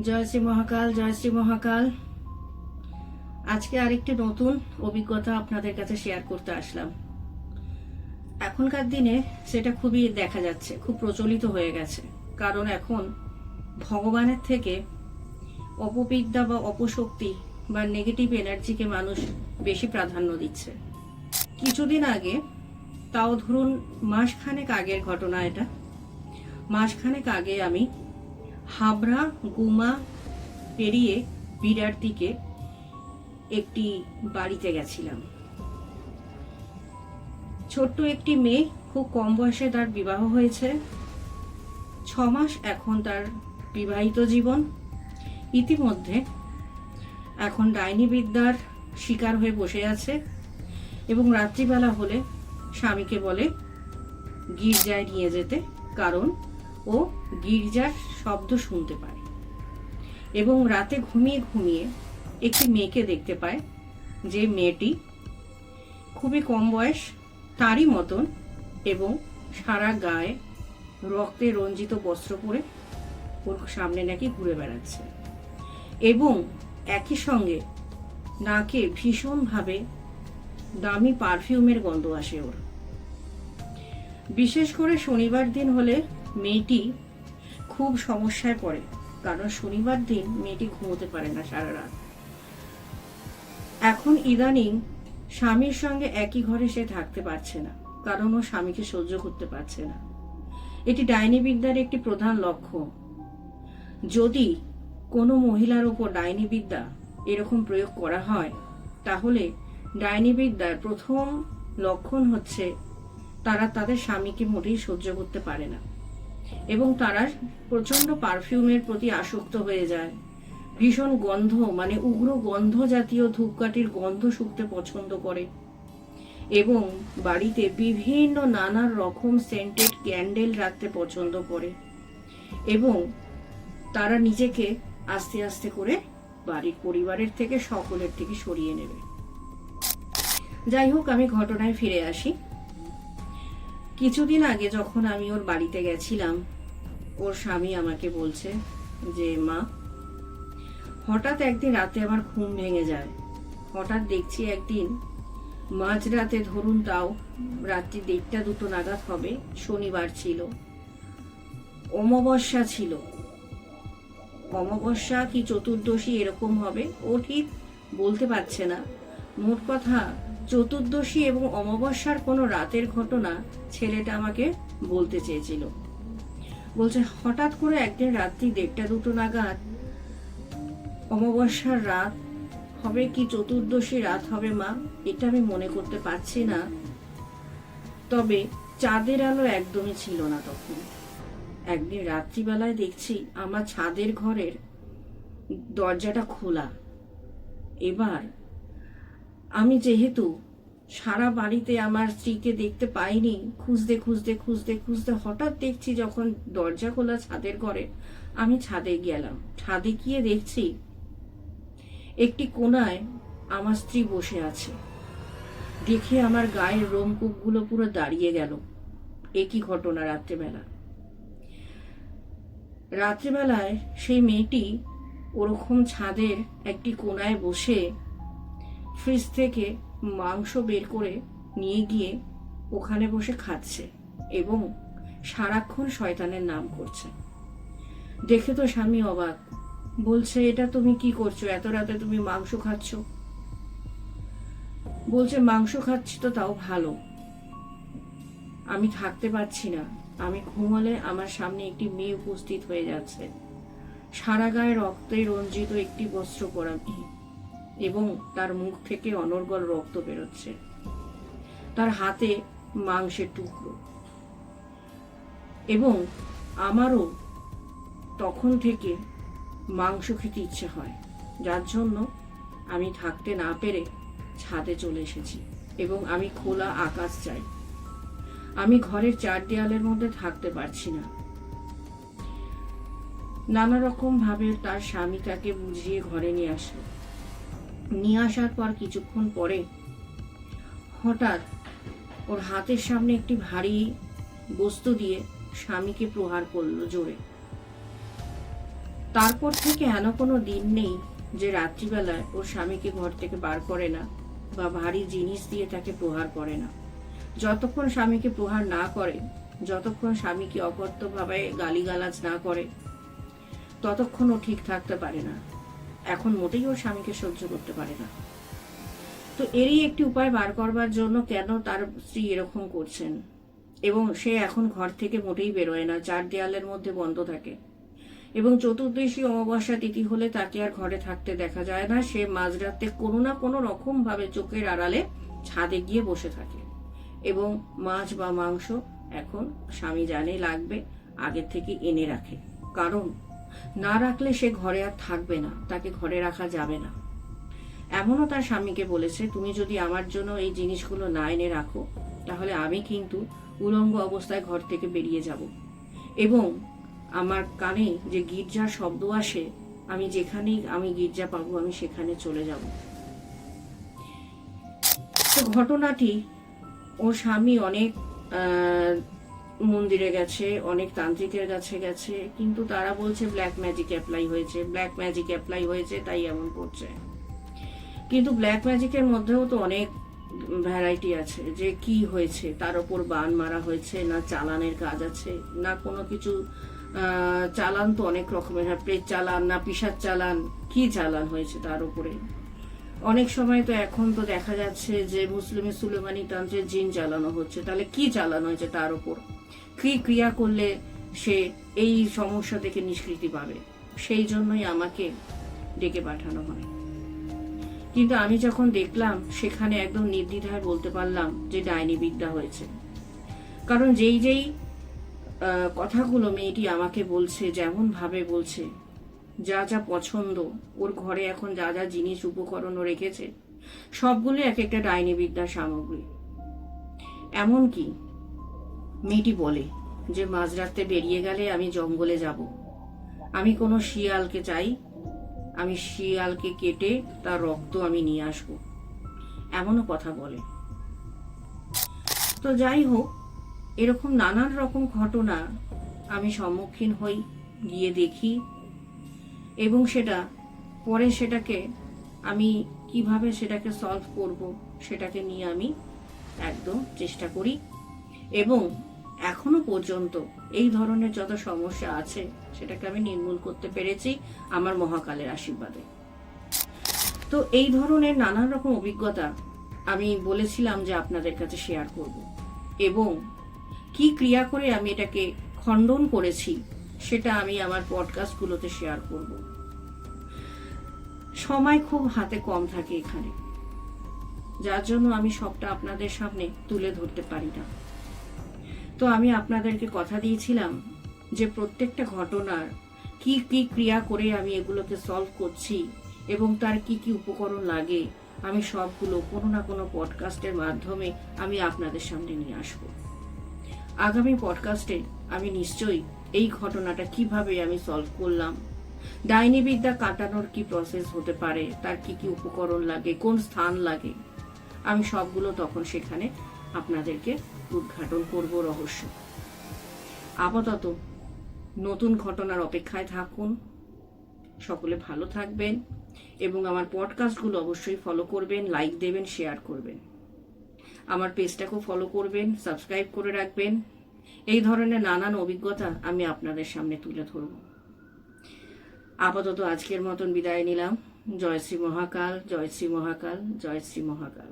জয় শ্রী মহাকাল, জয় শ্রী মহাকাল। আজকে আরেকটি নতুন অভিজ্ঞতা আপনাদের কাছে শেয়ার করতে আসলাম। এখনকার দিনে সেটা খুবই দেখা যাচ্ছে, খুব প্রচলিত হয়ে গেছে। কারণ এখন ভগবানের থেকে অপবিদ্যা বা অপশক্তি বা নেগেটিভ এনার্জিকে মানুষ বেশি প্রাধান্য দিচ্ছে। কিছুদিন আগে, তাও ধরুন মাসখানেক আগের ঘটনা এটা, মাসখানেক আগে আমি হাবড়া গুমা পেরিয়ে বিরার দিকে একটি বাড়িতে গেছিলাম। ছোট্ট একটি মেয়ে, খুব কম বয়সে তার বিবাহ হয়েছে। 6 মাস এখন তার বিবাহিত জীবন। ইতিমধ্যে এখন ডাইনি বিদ্যার শিকার হয়ে বসে আছে এবং রাত্রিবেলা হলে স্বামীকে বলে গির্জায় নিয়ে যেতে, কারণ ও গির্জার শব্দ শুনতে পায়। এবং রাতে ঘুমিয়ে ঘুমিয়ে একটি মেয়েকে দেখতে পায়, যে মেয়েটি খুবই কম বয়স, তারই মতন, এবং সারা গায়ে রক্তে রঞ্জিত বস্ত্র পরে ওর সামনে নাকি ঘুরে বেড়াচ্ছে। এবং একই সঙ্গে নাকে ভীষণভাবে দামি পারফিউমের গন্ধ আসে ওর। বিশেষ করে শনিবার দিন হলে মেয়েটি খুব সমস্যায় পড়ে, কারণ শনিবার দিন মেয়েটি ঘুমোতে পারে না সারা রাত। এখন ইদানিং স্বামীর সঙ্গে একই ঘরে সে থাকতে পারছে না, কারণ ও স্বামীকে সহ্য করতে পারছে না। এটি ডাইনি বিদ্যার একটি প্রধান লক্ষ্য। যদি কোনো মহিলার উপর ডাইনি বিদ্যা এরকম প্রয়োগ করা হয়, তাহলে ডাইনি বিদ্যার প্রথম লক্ষণ হচ্ছে তারা তাদের স্বামীকে মোটেই সহ্য করতে পারে না এবং তারা প্রচন্ড পারফিউমের প্রতি আসক্ত হয়ে যায়। ভীষণ গন্ধ, মানে উগ্র গন্ধ জাতীয় ধূপকাঠির গন্ধ শুঁকতে পছন্দ করে এবং বাড়িতে বিভিন্ন নানা রকম সেন্টেড ক্যান্ডেল রাখতে পছন্দ করে এবং তারা নিজেকে আস্তে আস্তে করে বাড়ির পরিবারের থেকে, সকলের থেকে সরিয়ে নেবে। যাই হোক, আমি ঘটনায় ফিরে আসি। কিছুদিন আগে যখন আমি ওর বাড়িতে গেছিলাম, ওর স্বামী আমাকে বলছে যে মা, হঠাৎ একদিন রাতে আমার ঘুম ভেঙে যায়। হঠাৎ দেখছি একদিন মাঝরাতে, ধরুন তাও রাত্রি 1টা-2টো নাগাদ হবে, শনিবার ছিল, অমাবস্যা ছিল, অমাবস্যা কি চতুর্দশী এরকম হবে, ও ঠিক বলতে পারছে না। মোট কথা চতুর্দশী এবং অমাবস্যার কোনো রাতের ঘটনা ছেলেটা আমাকে বলতে চেয়েছিল। বলছে হঠাৎ করে একদিন রাত্রি 1টা-2টো নাগাদ অমাবস্যার রাত হবে কি চতুর্দশী রাত হবে মা, এটা আমি মনে করতে পারছি না, তবে চাঁদের আলো একদমই ছিল না তখন। একদিন রাত্রিবেলায় দেখছি আমার ছাদের ঘরের দরজাটা খোলা। এবার আমি যেহেতু সারা বাড়িতে আমার স্ত্রীকে দেখতে পাইনি, খুঁজতে খুঁজতে খুঁজতে খুঁজতে হঠাৎ দেখছি যখন দরজা খোলা ছাদের ঘরে, আমি ছাদে গেলাম। ছাদে গিয়ে দেখছি একটি কোণায় আমার স্ত্রী বসে আছে। দেখে আমার গায়ের রোমকূপগুলো পুরো দাঁড়িয়ে গেল। একই ঘটনা রাত্রেবেলা। রাত্রেবেলায় সেই মেয়েটি ওরকম ছাদের একটি কোণায় বসে ফ্রিজ থেকে মাংস বের করে নিয়ে গিয়ে ওখানে বসে খাচ্ছে এবং সারাক্ষণ শয়তানের নাম করছে। দেখে তো স্বামী অবাক, বলছে এটা তুমি কি করছো, এত রাতে তুমি মাংস খাচ্ছ? বলছে মাংস খাচ্ছি তো তাও ভালো, আমি থাকতে পারছি না, আমি ঘুমালে আমার সামনে একটি মেয়ে উপস্থিত হয়ে যাচ্ছে, সারা গায়ে রক্তে রঞ্জিত একটি বস্ত্র পরা মেয়ে, এবং তার মুখ থেকে অনর্গল রক্ত বেরোচ্ছে, তার হাতে মাংসের টুকরো। এবং আমারও তখন থেকে মাংস খেতে ইচ্ছে হয়, যার জন্য আমি থাকতে না পেরে ছাদে চলে এসেছি এবং আমি খোলা আকাশ চাই। আমি ঘরের 4 দেয়ালের মধ্যে থাকতে পারছি না। নানা রকম ভাবে তার স্বামী তাকে বুঝিয়ে ঘরে নিয়ে আসলো। নিয়ে আসার পর কিছুক্ষণ পরে হঠাৎ ওর হাতের সামনে একটি ভারী বস্তু দিয়ে স্বামীকে প্রহার করলো জোরে। তারপর থেকে হেন কোনো দিন নেই যে রাত্রিবেলায় ওর স্বামীকে ঘর থেকে বার করে না বা ভারী জিনিস দিয়ে তাকে প্রহার করে না। যতক্ষণ স্বামীকে প্রহার না করে, যতক্ষণ স্বামীকে অকর্তভাবে গালিগালাজ না করে, ততক্ষণ ও ঠিক থাকতে পারে না। এখন মোটেই ওর স্বামীকে সহ্য করতে পারে না। তো এরই একটি উপায় বার করবার জন্য কেন তার স্ত্রী এরকম করছেন, এবং সে এখন ঘর থেকে মোটেই বেরোয় না, চার দেয়ালের মধ্যে বন্ধ থাকে, এবং চতুর্দশী অমাবস্যা তিথি হলে তাকে আর ঘরে থাকতে দেখা যায় না। সে মাঝরাতে কোনো না কোনো রকম ভাবে চোখের আড়ালে ছাদে গিয়ে বসে থাকে, এবং মাছ বা মাংস এখন স্বামী জানে লাগবে, আগে থেকে এনে রাখে। কারণ না রাখলে সে ঘরে আর থাকবে না, তাকে ঘরে রাখা যাবে না। এমনও তার স্বামীকে বলেছে, তুমি যদি আমার জন্য এই জিনিসগুলো না এনে রাখো, তাহলে আমি কিন্তু উলঙ্গ অবস্থায় ঘর থেকে বেরিয়ে যাব, এবং আমার কানে যে গির্জার শব্দ আসে, আমি যেখানেই আমি গির্জা পাবো আমি সেখানে চলে যাব। তো ঘটনাটি, ওর স্বামী অনেক মন্দিরে গেছে, অনেক তান্ত্রিকের কাছে গেছে, কিন্তু তারা বলছে ব্ল্যাক ম্যাজিক অ্যাপ্লাই হয়েছে, ব্ল্যাক ম্যাজিক অ্যাপ্লাই হয়েছে, তাই এমন করছে। কিন্তু ব্ল্যাক ম্যাজিকের মধ্যেও তো অনেক ভ্যারাইটি আছে, যে কি হয়েছে, তার ওপর বান মারা হয়েছে, না চালানের কাজ আছে, না কোনো কিছু চালান তো অনেক রকমের, প্রেত চালান, না পিসার চালান, কি চালান হয়েছে তার উপরে। অনেক সময় তো এখন তো দেখা যাচ্ছে যে মুসলিমে সুলেমানি তন্ত্রের জিন চালানো হচ্ছে, তাহলে কি চালানো হয়েছে তার উপর, কি ক্রিয়া করলে সে এই সমস্যা থেকে নিষ্কৃতি পাবে। সেই জন্যই আমাকে ডেকে পাঠানো হয়। কিন্তু আমি যখন দেখলাম, সেখানে একদম নির্দ্বিধায় বলতে পারলাম যে ডাইনি বিদ্যা হয়েছে। কারণ যেই যেই কথাগুলো মেয়েটি আমাকে বলছে, যেমন ভাবে বলছে, যা যা পছন্দ, ওর ঘরে এখন যা যা জিনিস উপকরণ রেখেছে, সবগুলো এক একটা ডাইনি বিদ্যার সামগ্রী। এমনকি মেয়েটি বলে যে মাঝরাতে বেরিয়ে গেলে আমি জঙ্গলে যাব, আমি কোনো শিয়ালকে চাই, আমি শিয়ালকে কেটে তার রক্ত আমি নিয়ে আসব, এমনও কথা বলে। তো যাই হোক, এরকম নানান রকম ঘটনা আমি সম্মুখীন হই, গিয়ে দেখি, এবং সেটা পরে সেটাকে আমি কিভাবে সেটাকে সলভ করব সেটাকে নিয়ে আমি একদম চেষ্টা করি, এবং এখনো পর্যন্ত এই ধরনের যত সমস্যা আছে সেটাকে আমি নির্মূল করতে পেরেছি আমার মহাকালের আশীর্বাদে। তো এই ধরনের নানান রকম অভিজ্ঞতা আমি বলেছিলাম যে আপনাদের কাছে শেয়ার করব, এবং কি ক্রিয়া করে আমি এটাকে খণ্ডন করেছি সেটা আমি আমার পডকাস্টগুলোতে শেয়ার করব। সময় খুব হাতে কম থাকে এখানে, যার জন্য আমি সবটা আপনাদের সামনে তুলে ধরতে পারি না। তো আমি আপনাদেরকে কথা দিয়েছিলাম যে প্রত্যেকটা ঘটনার কি কি ক্রিয়া করে আমি এগুলোকে সলভ করছি, এবং তার কি কি উপকরণ লাগে, আমি সবগুলো কোনো না কোনো পডকাস্টের মাধ্যমে আমি আপনাদের সামনে নিয়ে আসব। আগামী পডকাস্টে আমি নিশ্চয়ই এই ঘটনাটা কিভাবে আমি সলভ করলাম, ডাইনি বিদ্যা কাটানোর কি প্রসেস হতে পারে, তার কি কি উপকরণ লাগে, কোন স্থান লাগে, আমি সবগুলো তখন সেখানে আপনাদেরকে উদ্ঘাটন করব রহস্য। আপাতত নতুন ঘটনার অপেক্ষায় থাকুন, সকলে ভালো থাকবেন, এবং আমার পডকাস্টগুলো অবশ্যই ফলো করবেন, লাইক দেবেন, শেয়ার করবেন, আমার পেজটাকেও ফলো করবেন, সাবস্ক্রাইব করে রাখবেন। এই ধরনের নানান অভিজ্ঞতা আমি আপনাদের সামনে তুলে ধরব। আপাতত আজকের মতন বিদায় নিলাম। জয় শ্রী মহাকাল, জয় শ্রী মহাকাল, জয় শ্রী মহাকাল।